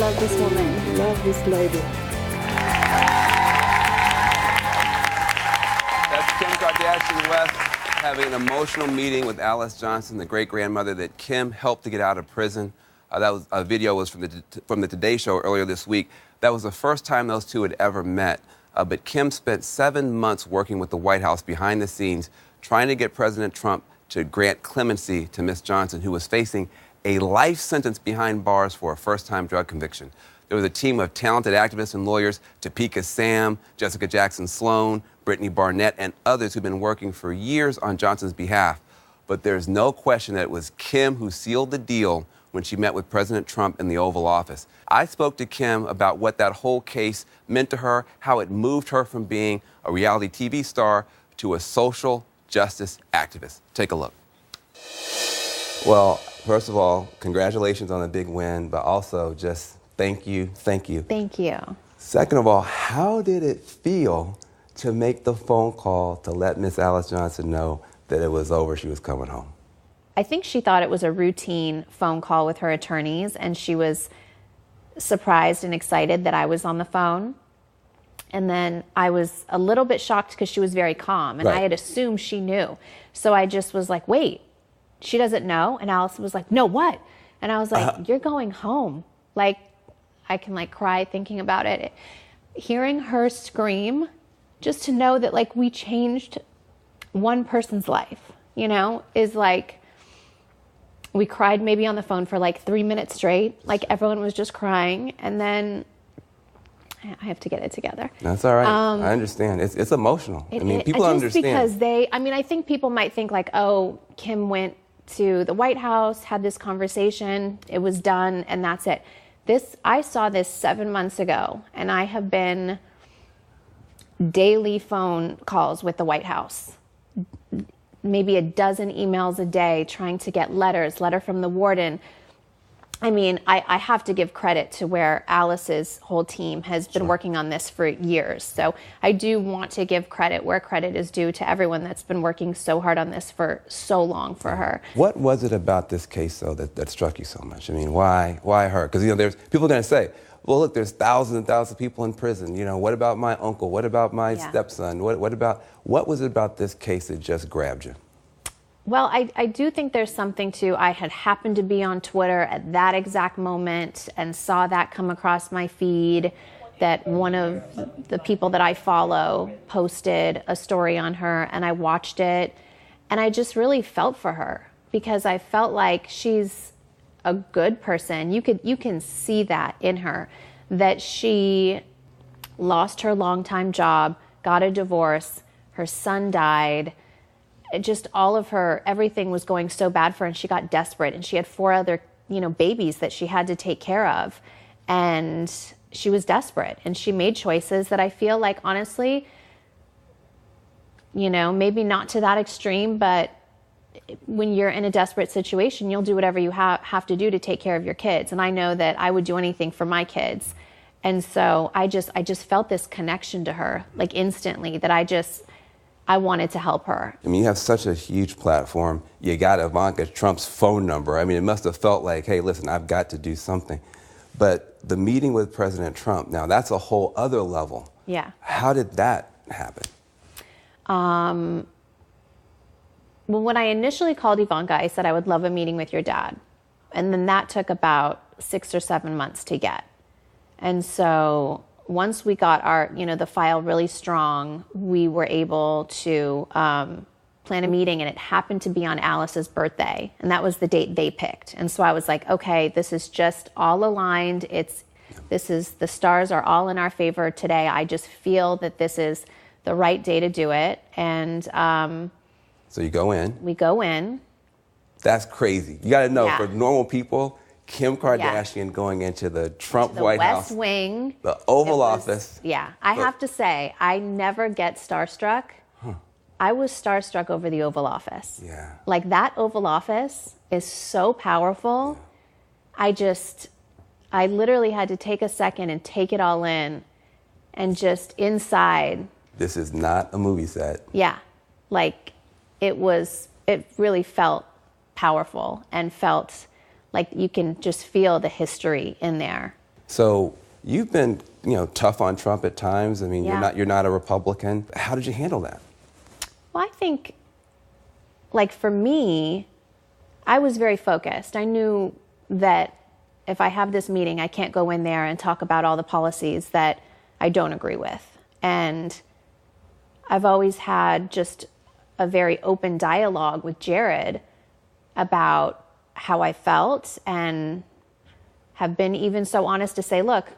love this woman. Love this lady. That's Kim Kardashian West having an emotional meeting with Alice Johnson, the great-grandmother that Kim helped to get out of prison. That was a video was from the Today Show earlier this week. That was the first time those two had ever met. But Kim spent 7 months working with the White House behind the scenes, trying to get President Trump to grant clemency to Miss Johnson, who was facing a life sentence behind bars for a first-time drug conviction. There was a team of talented activists and lawyers, Topeka Sam, Jessica Jackson Sloan, Brittany Barnett, and others who've been working for years on Johnson's behalf. But there's no question that it was Kim who sealed the deal when she met with President Trump in the Oval Office. I spoke to Kim about what that whole case meant to her, how it moved her from being a reality TV star to a social justice activist. Take a look. Well, first of all, congratulations on a big win, but also just thank you, thank you. Thank you. Second of all, how did it feel to make the phone call to let Miss Alice Johnson know that it was over, she was coming home? I think she thought it was a routine phone call with her attorneys, and she was surprised and excited that I was on the phone. And then I was a little bit shocked because she was very calm, and Right. I had assumed she knew. So I just was like, wait, she doesn't know? And Alice was like, no, what? And I was like, you're going home. Like, I can like cry thinking about it. Hearing her scream, just to know that like we changed one person's life, you know, is like, we cried maybe on the phone for like 3 minutes straight. Like everyone was just crying. And then I have to get it together. That's all right. I understand. It's emotional. I mean, people just understand. Because I think people might think like, oh, Kim went to the White House, had this conversation, it was done, and that's it. I saw this 7 months ago, and I have been daily phone calls with the White House. Maybe a dozen emails a day trying to get letter from the warden. I mean, I have to give credit to where Alice's whole team has been working on this for years. So I do want to give credit where credit is due to everyone that's been working so hard on this for so long for her. What was it about this case, though, that struck you so much? I mean, why her? Because, you know, there's people are going to say, well, look, there's thousands and thousands of people in prison. You know, what about my uncle? What about my stepson? What was it about this case that just grabbed you? Well, I do think there's something to, I had happened to be on Twitter at that exact moment and saw that come across my feed, that one of the people that I follow posted a story on her, and I watched it, and I just really felt for her because I felt like she's a good person. You can see that in her, that she lost her longtime job, got a divorce, her son died. Just all of her, everything was going so bad for her, and she got desperate, and she had 4 other, babies that she had to take care of, and she was desperate, and she made choices that I feel like, honestly, maybe not to that extreme, but when you're in a desperate situation, you'll do whatever you have to do to take care of your kids, and I know that I would do anything for my kids, and so I just felt this connection to her, like instantly, that I wanted to help her. I mean, you have such a huge platform. You got Ivanka Trump's phone number. I mean, it must have felt like, hey, listen, I've got to do something. But the meeting with President Trump, now that's a whole other level. Yeah. How did that happen? Well, when I initially called Ivanka, I said I would love a meeting with your dad. And then that took about 6 or 7 months to get. And so once we got the file really strong, we were able to plan a meeting, and it happened to be on Alice's birthday, and that was the date they picked. And so I was like, okay, this is just all aligned. The stars are all in our favor today. I just feel that this is the right day to do it. And so you go in. We go in. That's crazy. You got to know, for normal people, Kim Kardashian going into the Trump White House. The West Wing. The Oval Office. Yeah. I have to say, I never get starstruck. I was starstruck over the Oval Office. Yeah. Like, that Oval Office is so powerful. Yeah. I literally had to take a second and take it all in, and just inside. This is not a movie set. Yeah. Like, it really felt powerful and felt like you can just feel the history in there. So you've been, tough on Trump at times. I mean, Yeah. you're not a Republican. How did you handle that? Well, I think, like, for me, I was very focused. I knew that if I have this meeting, I can't go in there and talk about all the policies that I don't agree with. And I've always had just a very open dialogue with Jared about how I felt, and have been even so honest to say, look,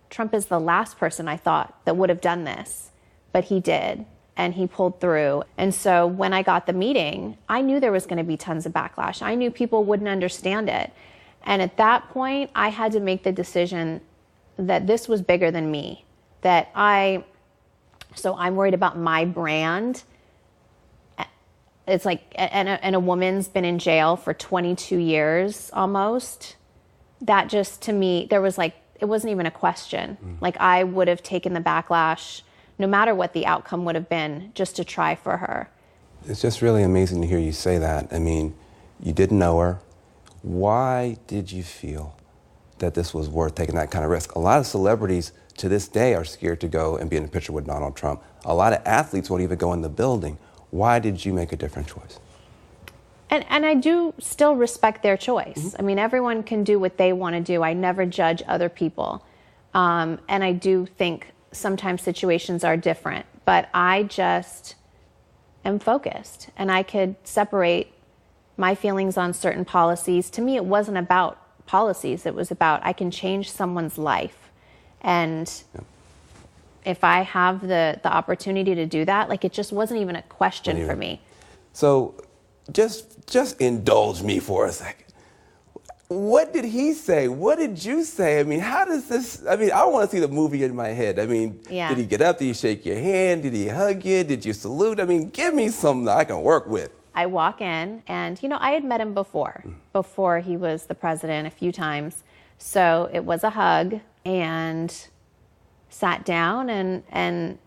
Trump is the last person I thought that would have done this, but he did, and he pulled through. And so when I got the meeting, I knew there was going to be tons of backlash. I knew people wouldn't understand it. And at that point, I had to make the decision that this was bigger than me, so I'm worried about my brand. It's like, and a woman's been in jail for 22 years almost. That just, to me, there was like, it wasn't even a question. Like, I would have taken the backlash no matter what the outcome would have been, just to try for her. It's just really amazing to hear you say that. I mean, you didn't know her. Why did you feel that this was worth taking that kind of risk? A lot of celebrities to this day are scared to go and be in a picture with Donald Trump. A lot of athletes won't even go in the building. Why did you make a different choice? And I do still respect their choice. I mean, everyone can do what they want to do. I never judge other people. And I do think sometimes situations are different. But I just am focused. And I could separate my feelings on certain policies. To me, it wasn't about policies. It was about, I can change someone's life. And if I have the opportunity to do that, like, it just wasn't even a question for me. So just indulge me for a second. What did he say? What did you say? I mean, how does this, I want to see the movie in my head. I mean, Did he get up? Did he shake your hand? Did he hug you? Did you salute? I mean, give me something that I can work with. I walk in, and, I had met him before he was the president a few times. So it was a hug, and sat down, and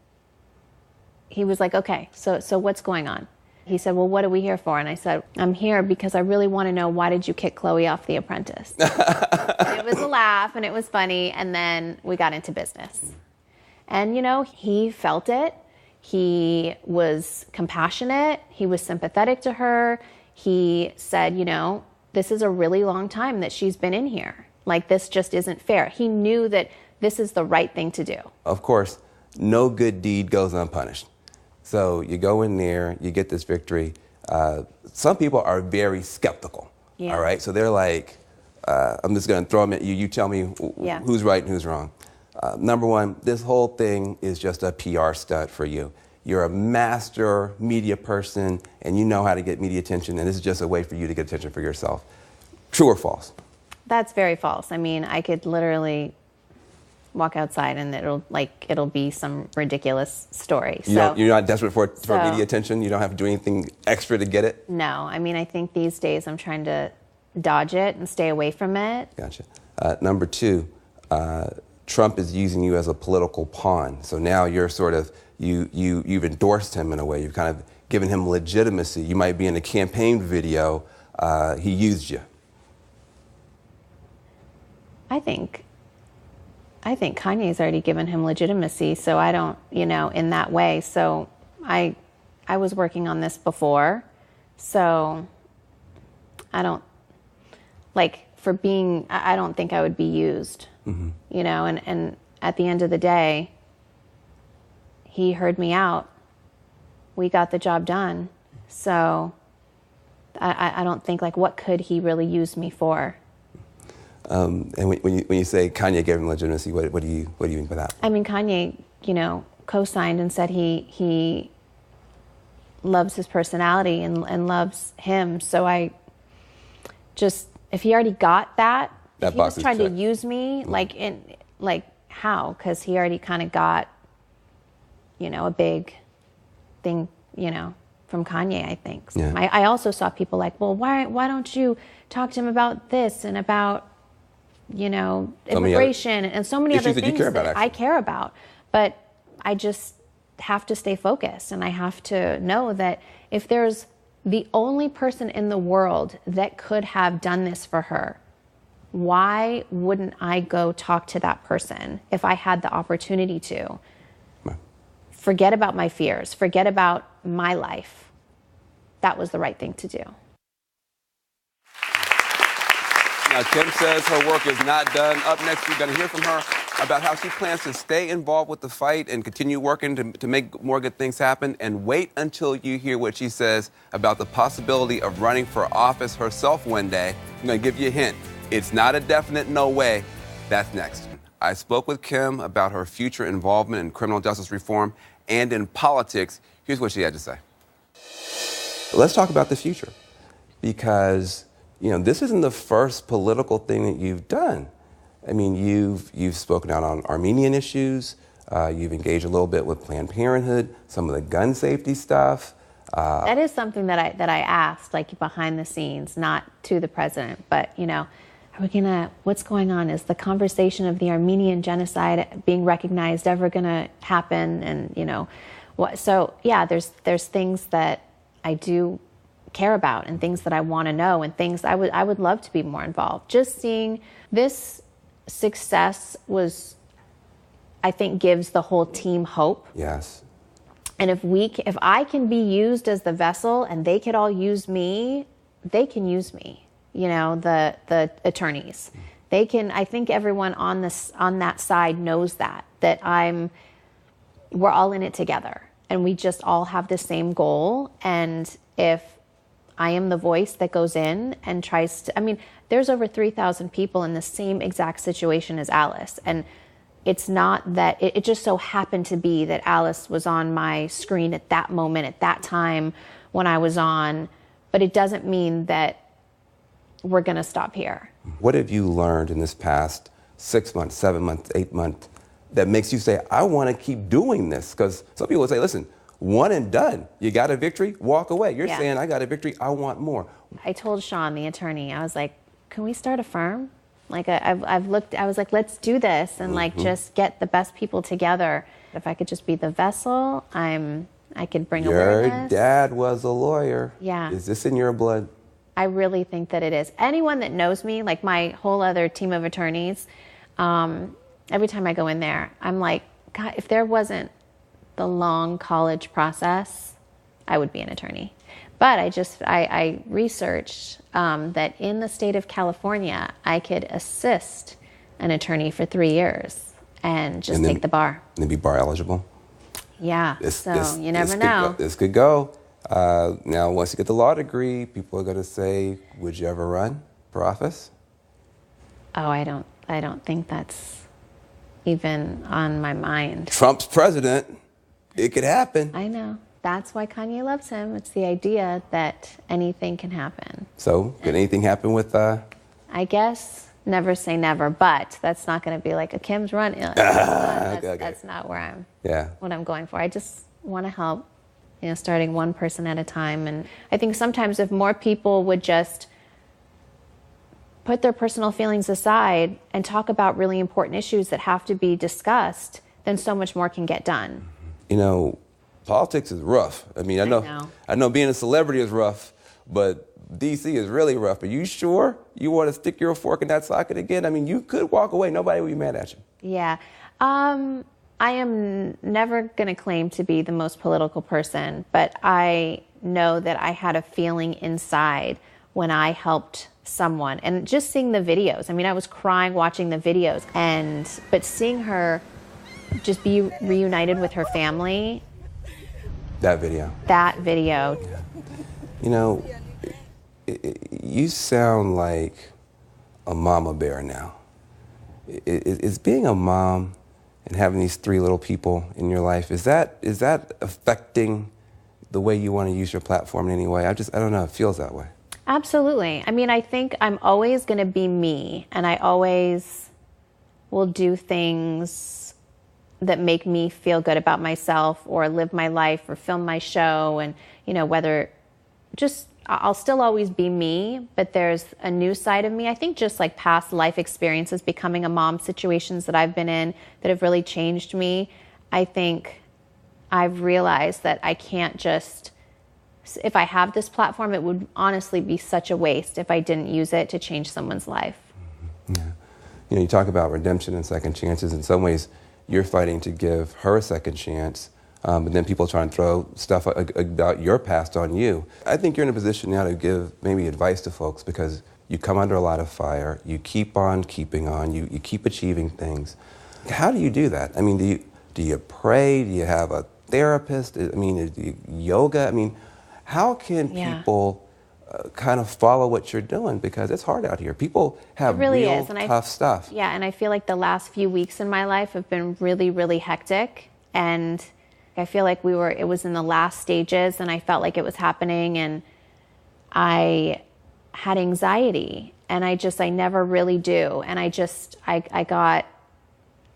he was like, okay, so what's going on? He said, well, what are we here for? And I said, I'm here because I really want to know, why did you kick Chloe off The Apprentice? And it was a laugh, and it was funny, and then we got into business. And, he felt it. He was compassionate. He was sympathetic to her. He said, this is a really long time that she's been in here. Like, this just isn't fair. He knew that this is the right thing to do. Of course, no good deed goes unpunished. So you go in there, you get this victory. Some people are very skeptical, all right? So they're like, I'm just going to throw them at you. You tell me who's right and who's wrong. Number one, this whole thing is just a PR stunt for you. You're a master media person, and you know how to get media attention, and this is just a way for you to get attention for yourself. True or false? That's very false. I mean, I could literally walk outside and it'll be some ridiculous story. You're not desperate for media attention? You don't have to do anything extra to get it? No. I mean, I think these days I'm trying to dodge it and stay away from it. Gotcha. Number two, Trump is using you as a political pawn. So now you're sort of, you've endorsed him in a way. You've kind of given him legitimacy. You might be in a campaign video. He used you. I think Kanye's already given him legitimacy, so I don't, in that way. So I was working on this before, so I don't, I don't think I would be used, and at the end of the day, he heard me out. We got the job done. So I don't think, what could he really use me for? And when you say Kanye gave him legitimacy, what do you mean by that? I mean, Kanye, co-signed and said he loves his personality and loves him. So if he already got that if he was trying to use me, how? Because he already kind of got, a big thing, from Kanye, I think. So I also saw people like, well, why don't you talk to him about this and about, immigration and so many other things that I care about. But I just have to stay focused, and I have to know that if there's the only person in the world that could have done this for her, why wouldn't I go talk to that person if I had the opportunity to? Right. Forget about my fears, forget about my life. That was the right thing to do. Now, Kim says her work is not done. Up next, we're going to hear from her about how she plans to stay involved with the fight and continue working to make more good things happen. And wait until you hear what she says about the possibility of running for office herself one day. I'm going to give you a hint. It's not a definite no way. That's next. I spoke with Kim about her future involvement in criminal justice reform and in politics. Here's what she had to say. Let's talk about the future, because this isn't the first political thing that you've done. I mean, you've spoken out on Armenian issues. You've engaged a little bit with Planned Parenthood, some of the gun safety stuff. That is something that I asked, like behind the scenes, not to the president, but what's going on? Is the conversation of the Armenian genocide being recognized ever gonna happen? And what? So yeah, there's things that I do care about and things that I want to know and things I would love to be more involved. Just seeing this success I think gives the whole team hope. Yes. And if I can be used as the vessel and they could all use me, they can use me. The attorneys. They can. I think everyone on that side knows that we're all in it together and we just all have the same goal. And if I am the voice that goes in and tries to, there's over 3,000 people in the same exact situation as Alice. And it's not that, it just so happened to be that Alice was on my screen at that moment, at that time when I was on, but it doesn't mean that we're going to stop here. What have you learned in this past 6 months, 7 months, 8 months that makes you say, I want to keep doing this? Because some people would say, listen, one and done. You got a victory, walk away. You're saying, I got a victory, I want more. I told Sean, the attorney, I was like, can we start a firm? Like I was like, let's do this and just get the best people together. If I could just be the vessel, I could bring awareness. Your dad was a lawyer. Yeah. Is this in your blood? I really think that it is. Anyone that knows me, like my whole other team of attorneys, every time I go in there, I'm like, God, if there wasn't the long college process, I would be an attorney. But I researched that in the state of California, I could assist an attorney for 3 years and just take the bar. And be bar eligible? Yeah, you never know. This could go. Now, once you get the law degree, people are going to say, would you ever run for office? Oh, I don't think that's even on my mind. Trump's president. It could happen. I know. That's why Kanye loves him. It's the idea that anything can happen. So, could anything happen with... I guess never say never, but that's not going to be like a Kim's run. That's not where what I'm going for. I just want to help, starting one person at a time. And I think sometimes if more people would just put their personal feelings aside and talk about really important issues that have to be discussed, then so much more can get done. Politics is rough. I know being a celebrity is rough, but D.C. is really rough. Are you sure you want to stick your fork in that socket again? You could walk away. Nobody would be mad at you. Yeah. I am never going to claim to be the most political person, but I know that I had a feeling inside when I helped someone. And just seeing the videos. I was crying watching the videos. But seeing her just be reunited with her family. That video. Yeah. You sound like a mama bear now. Is being a mom and having these 3 little people in your life, is that affecting the way you want to use your platform in any way? I don't know. It feels that way. Absolutely. I think I'm always going to be me, and I always will do things that make me feel good about myself or live my life or film my show. And, I'll still always be me, but there's a new side of me. I think just like past life experiences, becoming a mom, situations that I've been in that have really changed me. I think I've realized that I can't just, if I have this platform, it would honestly be such a waste if I didn't use it to change someone's life. Yeah. You know, you talk about redemption and second chances. In some ways, you're fighting to give her a second chance, but then people try and throw stuff about your past on you. I think you're in a position now to give maybe advice to folks because you come under a lot of fire, you keep on keeping on, you keep achieving things. How do you do that? I mean, do you pray? Do you have a therapist? I mean, do you yoga? I mean, how can people kind of follow what you're doing? Because it's hard out here. People have real tough stuff. Yeah, and I feel like the last few weeks in my life have been really, really hectic. And I feel like it was in the last stages and I felt like it was happening and I had anxiety and I never really do. And I got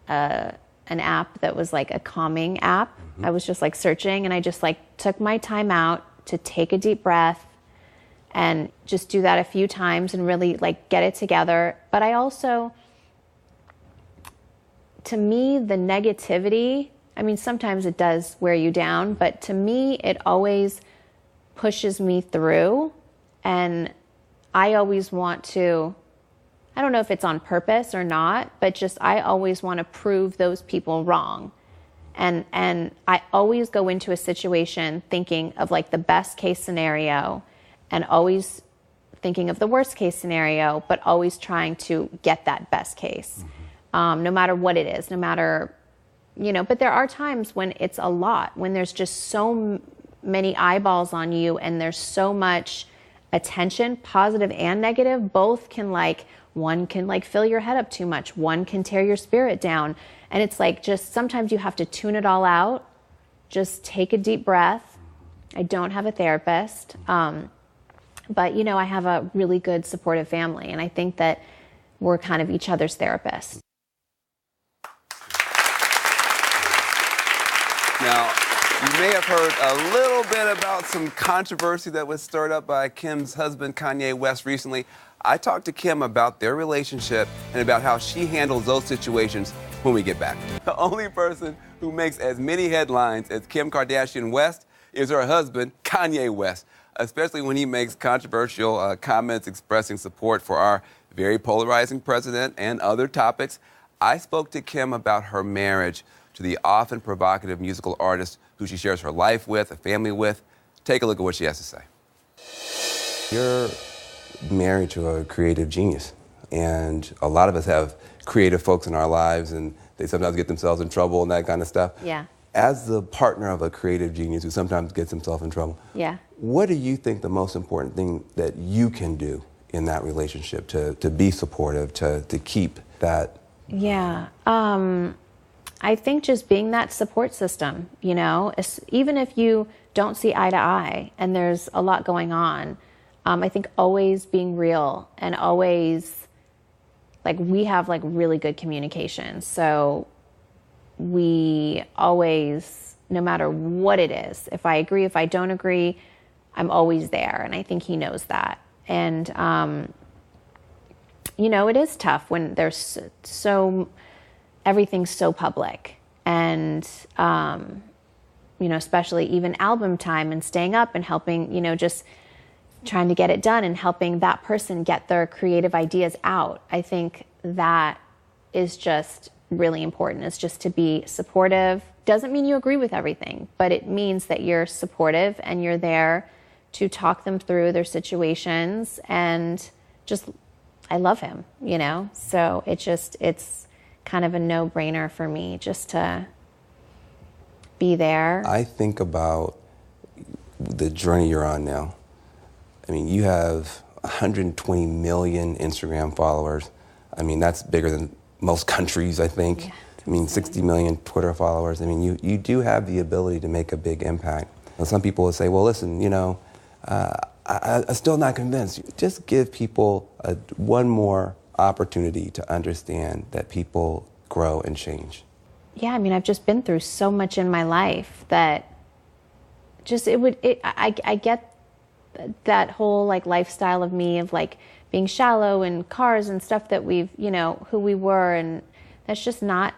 an app that was like a calming app. Mm-hmm. I was just like searching and I just like took my time out to take a deep breath and just do that a few times and really like get it together. But I also, to me, the negativity, I mean, sometimes it does wear you down, but to me, it always pushes me through. And I always want to, I don't know if it's on purpose or not, but just I always want to prove those people wrong. And I always go into a situation thinking of like the best case scenario and always thinking of the worst case scenario, but always trying to get that best case, no matter what it is, no matter, you know, but there are times when it's a lot, when there's just so many eyeballs on you and there's so much attention, positive and negative, both can like, one can like fill your head up too much, one can tear your spirit down. And it's like, just sometimes you have to tune it all out, just take a deep breath. I don't have a therapist. But, you know, I have a really good supportive family, and I think that we're kind of each other's therapists. Now, you may have heard a little bit about some controversy that was stirred up by Kim's husband, Kanye West, recently. I talked to Kim about their relationship and about how she handles those situations when we get back. The only person who makes as many headlines as Kim Kardashian West is her husband, Kanye West, especially when he makes controversial comments expressing support for our very polarizing president and other topics. I spoke to Kim about her marriage to the often provocative musical artist who she shares her life with, a family with. Take a look at what she has to say. You're married to a creative genius, and a lot of us have creative folks in our lives, and they sometimes get themselves in trouble and that kind of stuff. Yeah. As the partner of a creative genius who sometimes gets himself in trouble, what do you think the most important thing that you can do in that relationship to be supportive, to keep that? Yeah. I think just being that support system, you know, even if you don't see eye to eye and there's a lot going on, I think always being real and always, like, we have like really good communication. So we always, no matter what it is, if I agree, if I don't agree, I'm always there. And I think he knows that. And, you know, it is tough when there's everything's so public. And, you know, especially even album time and staying up and helping, you know, just trying to get it done and helping that person get their creative ideas out. I think that is just really important, is just to be supportive. Doesn't mean you agree with everything, but it means that you're supportive and you're there to talk them through their situations. And just, I love him, you know? So it's kind of a no-brainer for me just to be there. I think about the journey you're on now. I mean, you have 120 million Instagram followers. I mean, that's bigger than most countries, I think. Yeah, I mean, 60 million Twitter followers. I mean, you do have the ability to make a big impact. Now, some people will say, well, listen, you know, I'm still not convinced. Just give people one more opportunity to understand that people grow and change. Yeah, I mean, I've just been through so much in my life that just I get that whole like lifestyle of me of like being shallow and cars and stuff that we've, you know, who we were, and that's just not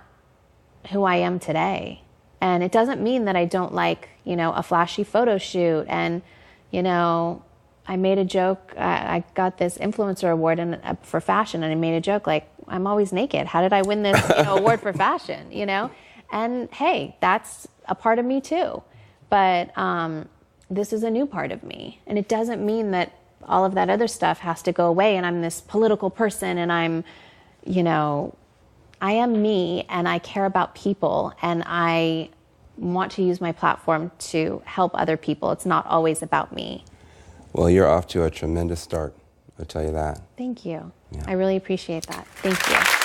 who I am today. And it doesn't mean that I don't like, you know, a flashy photo shoot and, you know, I made a joke. I got this influencer award for fashion, and I made a joke like, I'm always naked. How did I win this award for fashion? And hey, that's a part of me too. But this is a new part of me, and it doesn't mean that all of that other stuff has to go away. And I'm this political person, and I'm, I am me, and I care about people, and I want to use my platform to help other people. It's not always about me. Well, you're off to a tremendous start, I'll tell you that. Thank you. Yeah. I really appreciate that. Thank you.